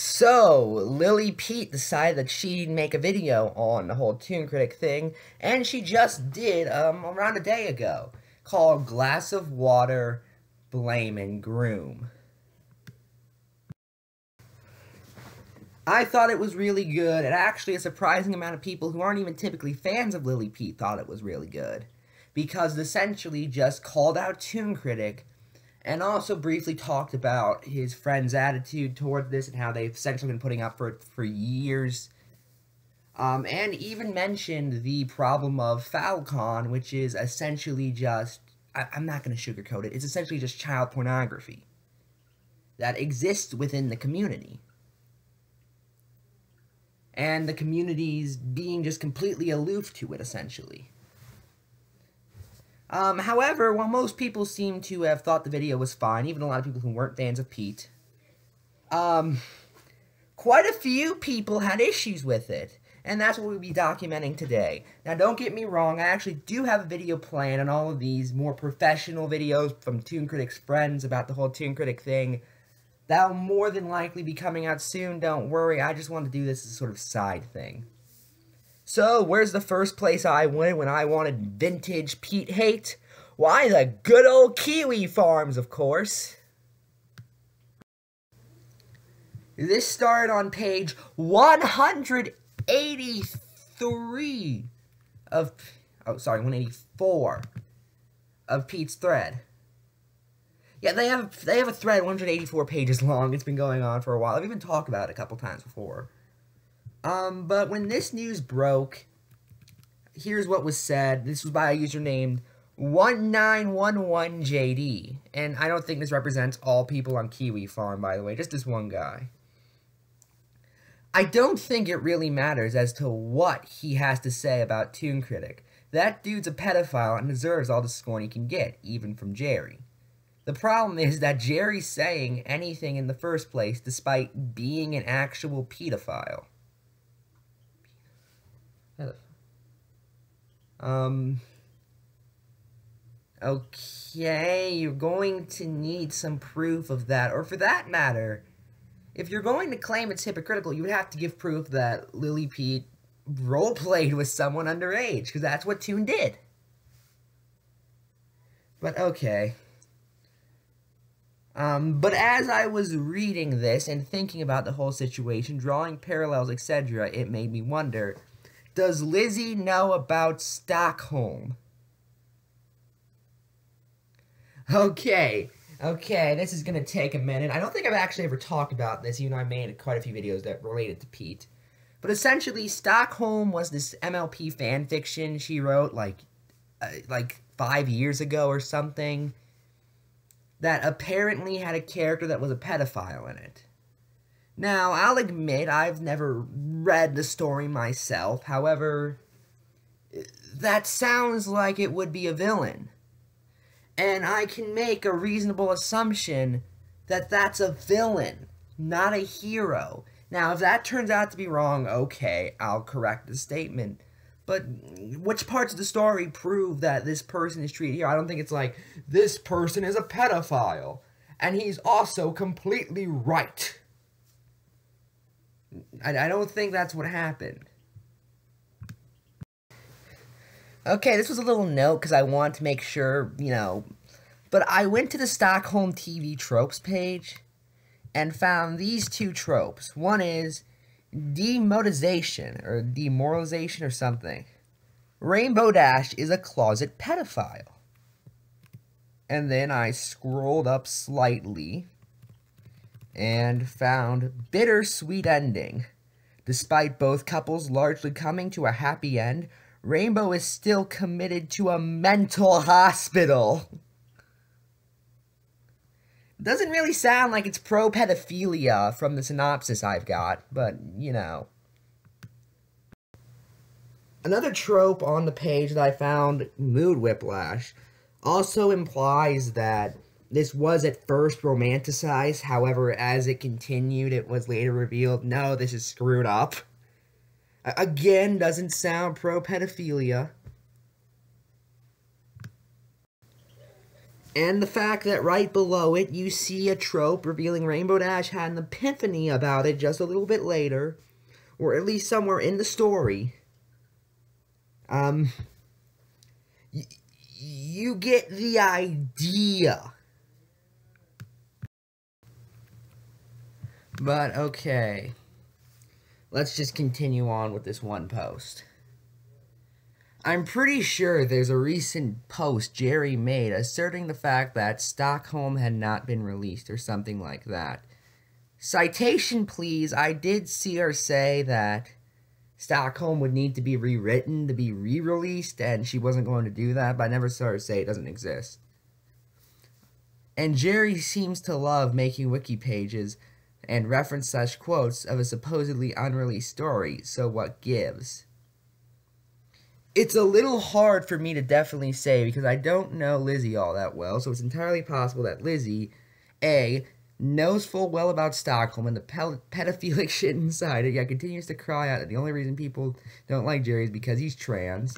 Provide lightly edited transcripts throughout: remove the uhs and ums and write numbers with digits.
So, Lily Peet decided that she'd make a video on the whole ToonKritic thing, and she just did, around a day ago, called Glass of Water, Blame and Groom. I thought it was really good, and actually a surprising amount of people who aren't even typically fans of Lily Peet thought it was really good, because it essentially just called out ToonKritic, and also briefly talked about his friend's attitude toward this and how they've essentially been putting up for it for years. And even mentioned the problem of Falcon, which is essentially just, I'm not going to sugarcoat it, it's essentially just child pornography that exists within the community. And the community's being just completely aloof to it, essentially. However, while most people seem to have thought the video was fine, even a lot of people who weren't fans of Peet, quite a few people had issues with it, and that's what we'll be documenting today. Now, don't get me wrong, I actually do have a video planned on all of these more professional videos from ToonKritic's friends about the whole ToonKritic thing. That'll more than likely be coming out soon, don't worry, I just want to do this as a sort of side thing. So, where's the first place I went when I wanted vintage Peet hate? Why, the good old Kiwi Farms, of course. This started on page 183 of, 184 of Peet's thread. Yeah, they have a thread 184 pages long. It's been going on for a while. I've even talked about it a couple times before. But when this news broke, here's what was said. This was by a user named 1911JD. And I don't think this represents all people on Kiwi Farm, by the way. Just this one guy. I don't think it really matters as to what he has to say about ToonKritic. That dude's a pedophile and deserves all the scorn he can get, even from Jerry. The problem is that Jerry's saying anything in the first place despite being an actual pedophile. Okay, you're going to need some proof of that, or for that matter, if you're going to claim it's hypocritical, you would have to give proof that Lily Peet roleplayed with someone underage, because that's what Toon did. But okay. But as I was reading this and thinking about the whole situation, drawing parallels, etc., it made me wonder, does Lizzie know about Stockholm? Okay, this is gonna take a minute. I don't think I've actually ever talked about this, even though I made quite a few videos that related to Peet. But essentially, Stockholm was this MLP fanfiction she wrote, like 5 years ago or something, that apparently had a character that was a pedophile in it. Now, I'll admit, I've never read the story myself, however, that sounds like it would be a villain. And I can make a reasonable assumption that that's a villain, not a hero. Now, if that turns out to be wrong, okay, I'll correct the statement. But which parts of the story prove that this person is treated here? I don't think it's like, this person is a pedophile, and he's also completely right. I don't think that's what happened. Okay, this was a little note because I wanted to make sure, but I went to the Stockholm TV tropes page and found these two tropes. One is demoralization or something. Rainbow Dash is a closet pedophile. And then I scrolled up slightly and found bittersweet ending. Despite both couples largely coming to a happy end, Rainbow is still committed to a mental hospital. Doesn't really sound like it's pro-pedophilia from the synopsis I've got, but, Another trope on the page that I found, mood whiplash, also implies that this was at first romanticized, however, as it continued, it was later revealed, no, this is screwed up. Again, doesn't sound pro-pedophilia. And the fact that right below it you see a trope revealing Rainbow Dash had an epiphany about it just a little bit later, or at least somewhere in the story. You get the idea. But okay, let's just continue on with this one post. I'm pretty sure there's a recent post Jerry made asserting the fact that Stockholm had not been released or something like that. Citation, please. I did see her say that Stockholm would need to be rewritten to be re-released, and she wasn't going to do that, but I never saw her say it doesn't exist. And Jerry seems to love making wiki pages and reference such quotes of a supposedly unreleased story, so what gives? It's a little hard for me to definitely say because I don't know Lizzie all that well, so it's entirely possible that Lizzie, A, knows full well about Stockholm and the pedophilic shit inside it, yet continues to cry out that the only reason people don't like Jerry is because he's trans.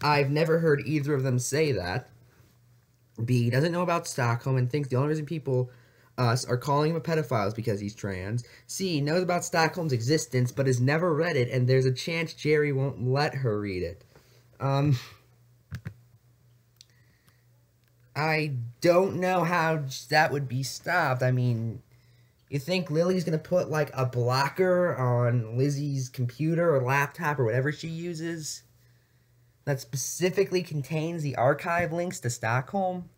I've never heard either of them say that. B, doesn't know about Stockholm and thinks the only reason people are calling him a pedophile is because he's trans. C, knows about Stockholm's existence but has never read it, and there's a chance Jerry won't let her read it. I don't know how that would be stopped. I mean, you think Lily's gonna put, like, a blocker on Lizzie's computer or laptop or whatever she uses that specifically contains the archive links to Stockholm?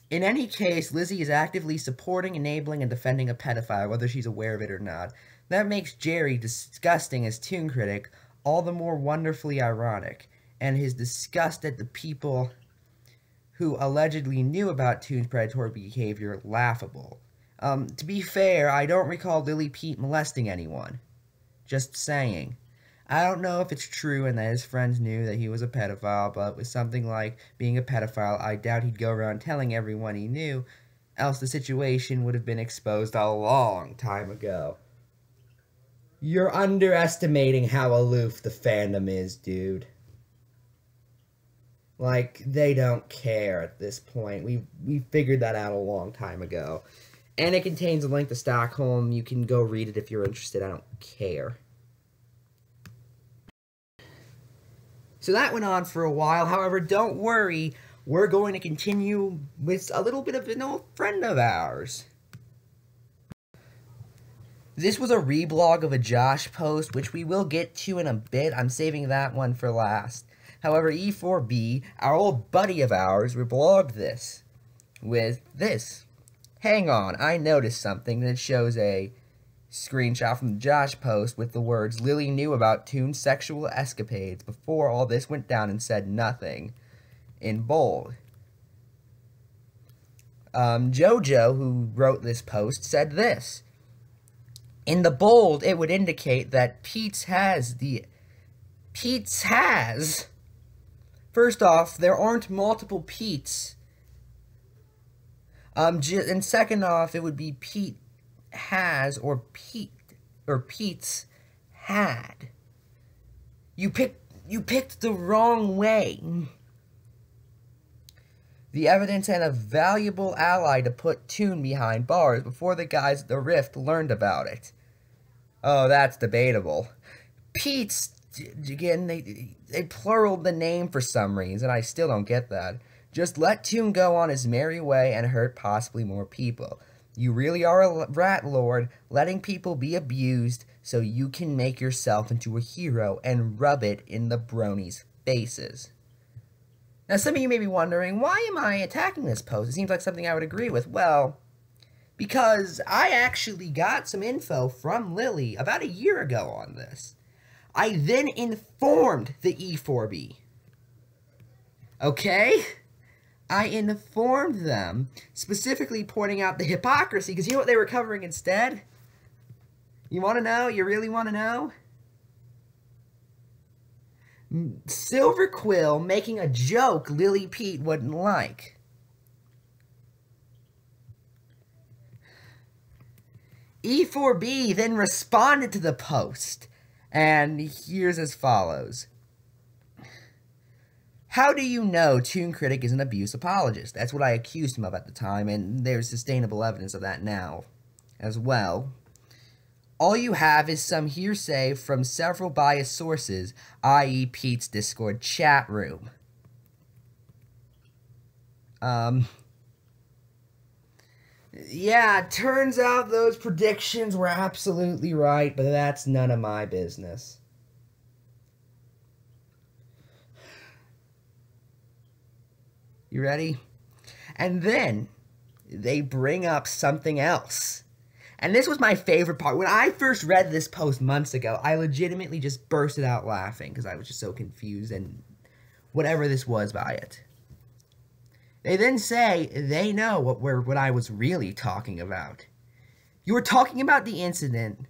In any case, Lizzie is actively supporting, enabling, and defending a pedophile, whether she's aware of it or not. That makes Jerry, disgusting as ToonKritic, all the more wonderfully ironic, and his disgust at the people who allegedly knew about Toon's predatory behavior laughable. To be fair, I don't recall Lily Peet molesting anyone. Just saying. I don't know if it's true and that his friends knew that he was a pedophile, but with something like being a pedophile, I doubt he'd go around telling everyone he knew, else the situation would have been exposed a long time ago. You're underestimating how aloof the fandom is, dude. Like, they don't care at this point. We figured that out a long time ago. And it contains a link to Stockholm. You can go read it if you're interested. I don't care. So that went on for a while. However, don't worry. We're going to continue with a little bit of an old friend of ours. This was a reblog of a Josh post, which we will get to in a bit. I'm saving that one for last. However, E4B, our old buddy of ours, reblogged this with this. Hang on, I noticed something that shows a screenshot from the Josh post with the words, Lily knew about Toon's sexual escapades before all this went down and said nothing, in bold. Jojo, who wrote this post, said this. In the bold, it would indicate that Peet's has. First off, there aren't multiple Peets. And second off, it would be Peet has or Peet's had. You picked the wrong way. The evidence and a valuable ally to put Toon behind bars before the guys at the Rift learned about it. Oh, that's debatable. Peet's, again, they pluraled the name for some reason. I still don't get that. Just let Toon go on his merry way and hurt possibly more people. You really are a rat lord, letting people be abused so you can make yourself into a hero and rub it in the bronies' faces. Now, some of you may be wondering, why am I attacking this post? It seems like something I would agree with. Well, because I actually got some info from Lily about a year ago on this. I then informed the E4B. Okay? I informed them, specifically pointing out the hypocrisy, because you know what they were covering instead? You want to know? You really want to know? Silver Quill making a joke Lily Peet wouldn't like. E4B then responded to the post, and here's as follows. How do you know ToonKritic is an abuse apologist? That's what I accused him of at the time, and there's sustainable evidence of that now as well. All you have is some hearsay from several biased sources, i.e. Peet's Discord chat room. Yeah, turns out those predictions were absolutely right, but that's none of my business. You ready? And then they bring up something else. And this was my favorite part. When I first read this post months ago, I legitimately just bursted out laughing because I was just so confused and whatever this was by it. They then say they know what I was really talking about. You were talking about the incident,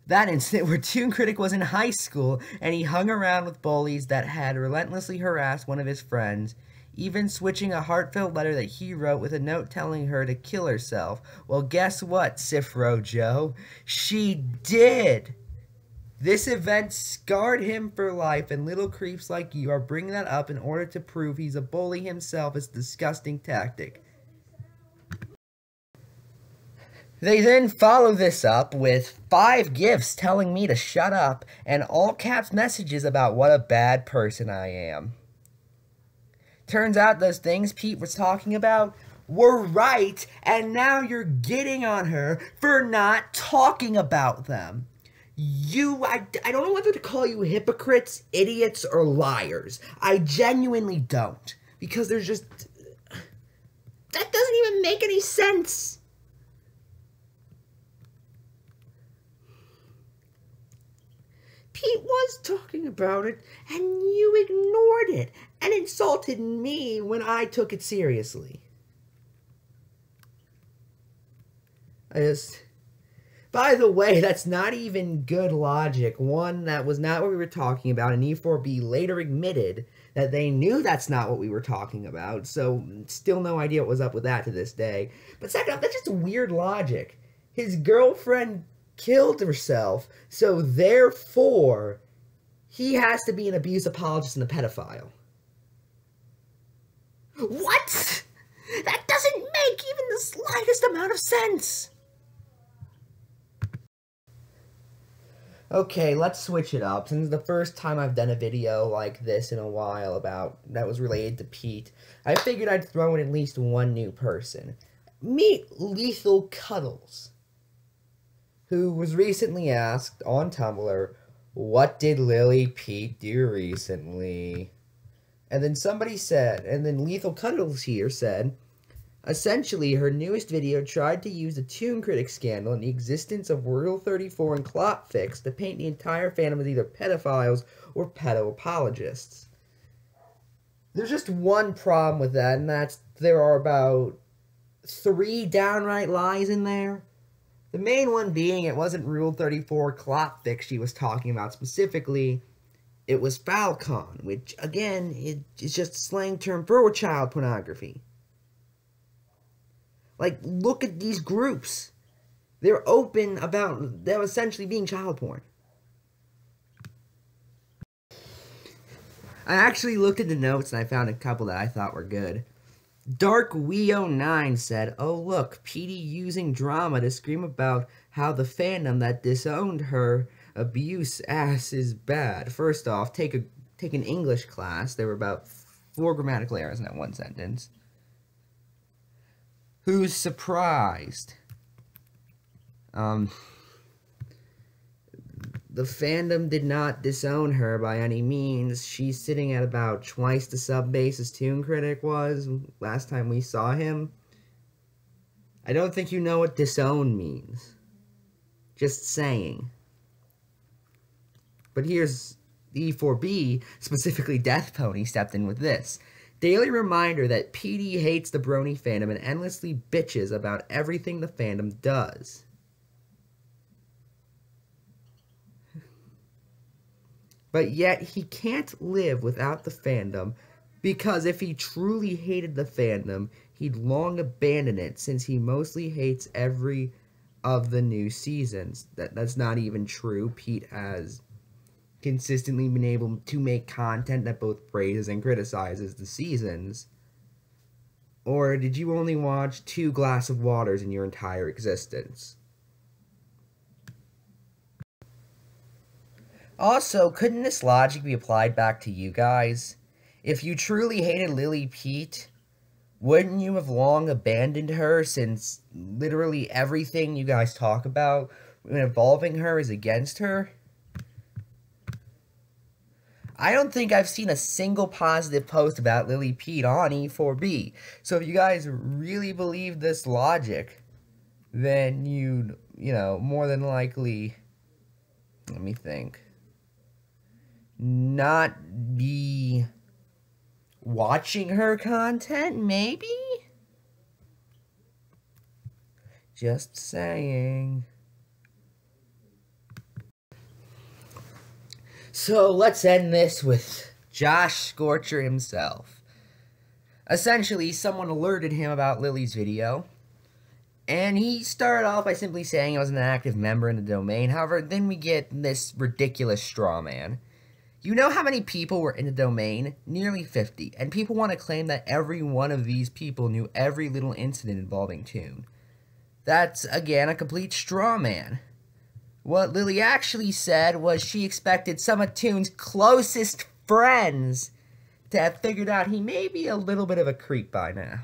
that incident where ToonKritic was in high school and he hung around with bullies that had relentlessly harassed one of his friends, even switching a heartfelt letter that he wrote with a note telling her to kill herself. Well, guess what, Cifro Joe? She did! This event scarred him for life, and little creeps like you are bringing that up in order to prove he's a bully himself. It's a disgusting tactic. They then follow this up with 5 gifs telling me to shut up, and all caps messages about what a bad person I am. Turns out those things Pete was talking about were right, and now you're getting on her for not talking about them. I don't know whether to call you hypocrites, idiots, or liars. I genuinely don't. Because there's just... that doesn't even make any sense. Pete was talking about it, and you ignored it, and insulted me when I took it seriously. By the way, that's not even good logic. One, that was not what we were talking about, and E4B later admitted that they knew that's not what we were talking about, so still no idea what was up with that to this day. But second off, that's just weird logic. His girlfriend killed herself, so therefore, he has to be an abuse apologist and a pedophile. What? That doesn't make even the slightest amount of sense. Okay, let's switch it up. Since it's the first time I've done a video like this in a while about that was related to Pete, I figured I'd throw in at least one new person. Meet Lethal Cuddles, who was recently asked on Tumblr, what did Lily Pete do recently? And then somebody said, and then Lethal Cuddles here said, essentially, her newest video tried to use the ToonKritic scandal and the existence of Rule 34 and Clotfix to paint the entire fandom as either pedophiles or pedo apologists. There's just one problem with that, and that's there are about 3 downright lies in there. The main one being it wasn't Rule 34 Clotfix she was talking about specifically. It was Falcon, which, again, is just a slang term for child pornography. Like, look at these groups. They're open about them essentially being child porn. I actually looked at the notes and I found a couple that I thought were good. Dark Wee09 said, oh look, Petey using drama to scream about how the fandom that disowned her abuse ass is bad. First off, take an English class. There were about 4 grammatical errors in that one sentence. Who's surprised? The fandom did not disown her by any means. She's sitting at about twice the sub base as ToonKritic was last time we saw him. I don't think you know what disown means. Just saying. But here's E4B, specifically Death Pony, stepped in with this. Daily reminder that PD hates the brony fandom and endlessly bitches about everything the fandom does. But yet he can't live without the fandom, because if he truly hated the fandom, he'd long abandon it, since he mostly hates every of the new seasons. That's not even true. Pete consistently been able to make content that both praises and criticizes the seasons? Or did you only watch 2 glass of waters in your entire existence? Also, couldn't this logic be applied back to you guys? If you truly hated Lily Peet, wouldn't you have long abandoned her, since literally everything you guys talk about involving her is against her? I don't think I've seen a single positive post about Lily Peet on E4B. So if you guys really believe this logic, then you'd, more than likely, let me think, not be watching her content, maybe? Just saying. So let's end this with Josh Scorcher himself. Essentially, someone alerted him about Lily's video, and he started off by simply saying he was an active member in the domain. However, then we get this ridiculous straw man. You know how many people were in the domain? Nearly 50. And people want to claim that every one of these people knew every little incident involving Toon. That's, again, a complete straw man. What Lily actually said was she expected some of Toon's closest friends to have figured out he may be a little bit of a creep by now.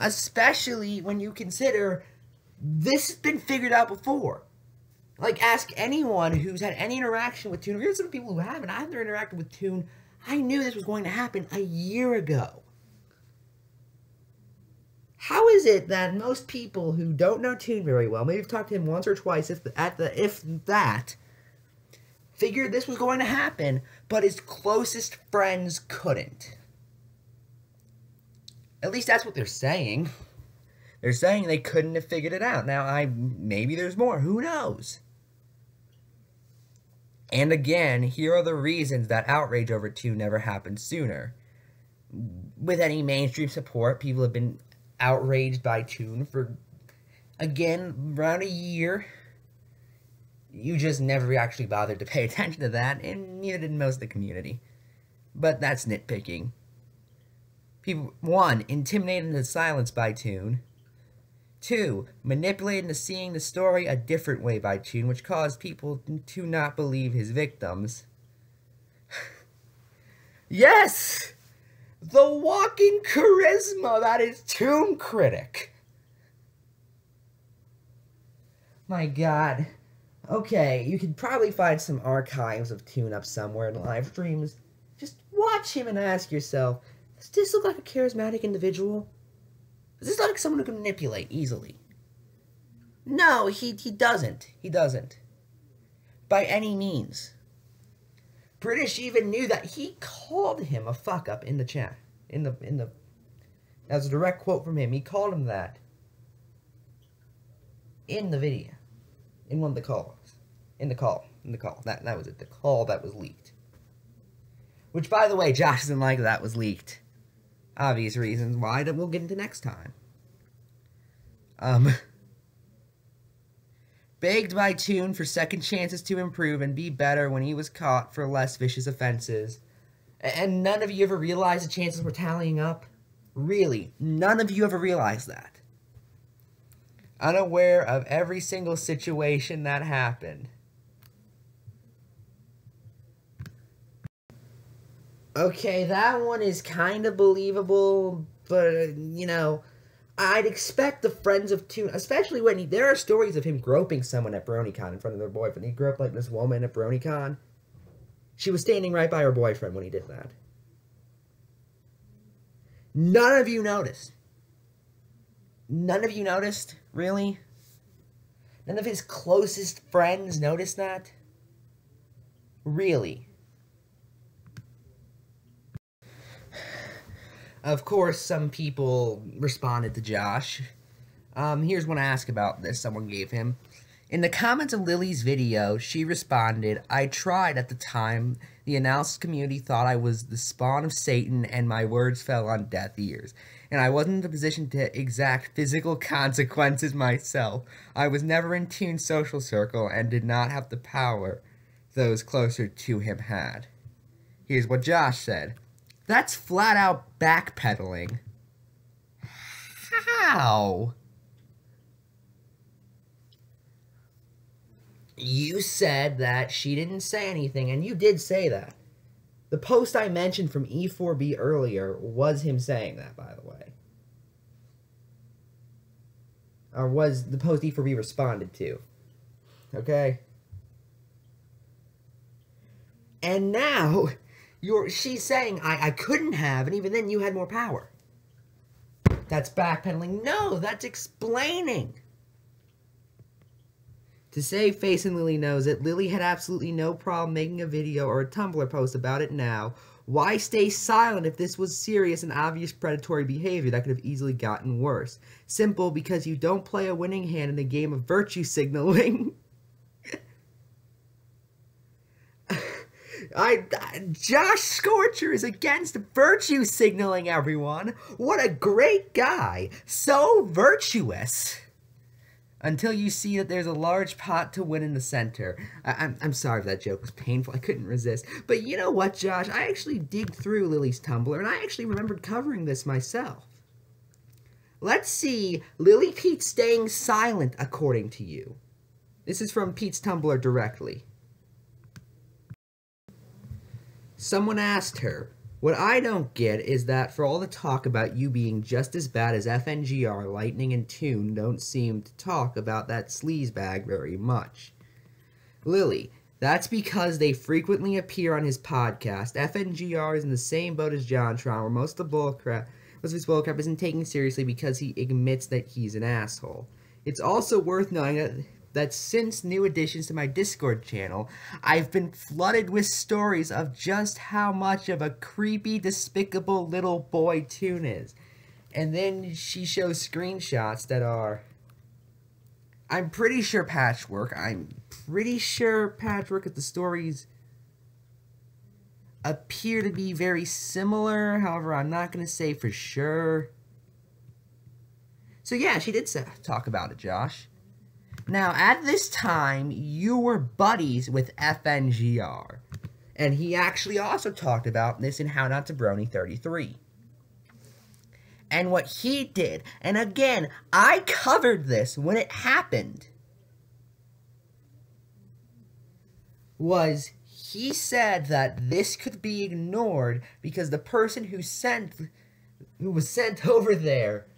Especially when you consider this has been figured out before. Like, ask anyone who's had any interaction with Toon. Here's some people who haven't. I've never interacted with Toon. I knew this was going to happen a year ago. How is it that most people who don't know Toon very well, maybe have talked to him once or twice, if that, figured this was going to happen, but his closest friends couldn't? At least that's what they're saying. They're saying they couldn't have figured it out. Now, maybe there's more. Who knows? And again, here are the reasons that outrage over Toon never happened sooner. With any mainstream support, people have been outraged by Toon for, again, around a year. You just never actually bothered to pay attention to that, and neither did most of the community. But that's nitpicking. People, 1, intimidated into silence by Toon. 2, manipulated into seeing the story a different way by Toon, which caused people to not believe his victims. Yes! The walking charisma that is ToonKritic. My god. Okay, you could probably find some archives of Toon up somewhere in live streams. Just watch him and ask yourself, does this look like a charismatic individual? Does this look like someone who can manipulate easily? No, he doesn't. He doesn't. By any means. British even knew that. He called him a fuck up in the chat. That was a direct quote from him. He called him that in the video. In one of the calls. In the call. That was it. The call that was leaked. Which, by the way, Josh doesn't like that was leaked. Obvious reasons why that we'll get into next time. Begged by Toon for second chances to improve and be better when he was caught for less vicious offenses. And none of you ever realized the chances were tallying up? Really, none of you ever realized that? Unaware of every single situation that happened. Okay, that one is kind of believable, but, I'd expect the friends of Toon, especially when there are stories of him groping someone at BronyCon in front of their boyfriend. He groped, this woman at BronyCon. She was standing right by her boyfriend when he did that. None of you noticed. None of you noticed? Really? None of his closest friends noticed that? Really? Of course, some people responded to Josh. Here's one I asked about this someone gave him. In the comments of Lily's video, she responded, I tried at the time. The analysis community thought I was the spawn of Satan and my words fell on deaf ears. And I wasn't in a position to exact physical consequences myself. I was never in Toon's social circle and did not have the power those closer to him had. Here's what Josh said. That's flat out backpedaling. How? You said that she didn't say anything, and you did say that. The post I mentioned from E4B earlier was him saying that, by the way. Or was the post E4B responded to. Okay? And now, she's saying, I couldn't have, and even then you had more power. That's backpedaling. No, that's explaining. To save face, and Lily knows it, Lily had absolutely no problem making a video or a Tumblr post about it now. Why stay silent if this was serious and obvious predatory behavior that could have easily gotten worse? Simple, because you don't play a winning hand in a game of virtue signaling. Josh Scorcher is against virtue signaling, everyone. What a great guy. So virtuous. Until you see that there's a large pot to win in the center. I'm sorry if that joke was painful. I couldn't resist. But you know what, Josh? I actually digged through Lily's Tumblr, and I actually remembered covering this myself. Let's see Lily Peet staying silent, according to you. This is from Peet's Tumblr directly. Someone asked her, what I don't get is that for all the talk about you being just as bad as FNGR, Lightning and Toon don't seem to talk about that sleazebag very much. Lily, that's because they frequently appear on his podcast. FNGR is in the same boat as JonTron, where most of his bullcrap isn't taken seriously because he admits that he's an asshole. It's also worth knowing that since new additions to my Discord channel, I've been flooded with stories of just how much of a creepy, despicable little boy Toon is. And then she shows screenshots that are... I'm pretty sure patchwork. I'm pretty sure patchwork if the stories appear to be very similar. However, I'm not going to say for sure. So yeah, she did talk about it, Josh. Now, at this time, you were buddies with FNGR. And he actually also talked about this in How Not to Brony 33. And what he did, and again, I covered this when it happened, was he said that this could be ignored because the person who was sent over there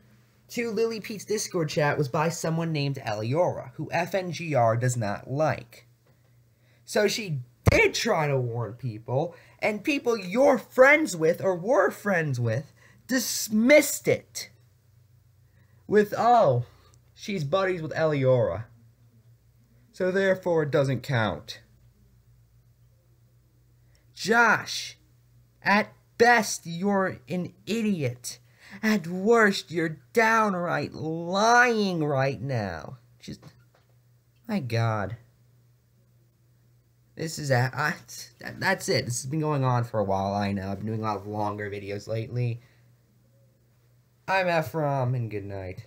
to Lily Peet's Discord chat was by someone named Eliora, who FNGR does not like. So she did try to warn people, and people you're friends with, or were friends with, dismissed it. With, oh, she's buddies with Eliora. So therefore it doesn't count. Josh, at best you're an idiot. At worst, you're downright lying right now. Just, my God. This is, that's it. This has been going on for a while, I know. I've been doing a lot of longer videos lately. I'm Ephrom, and good night.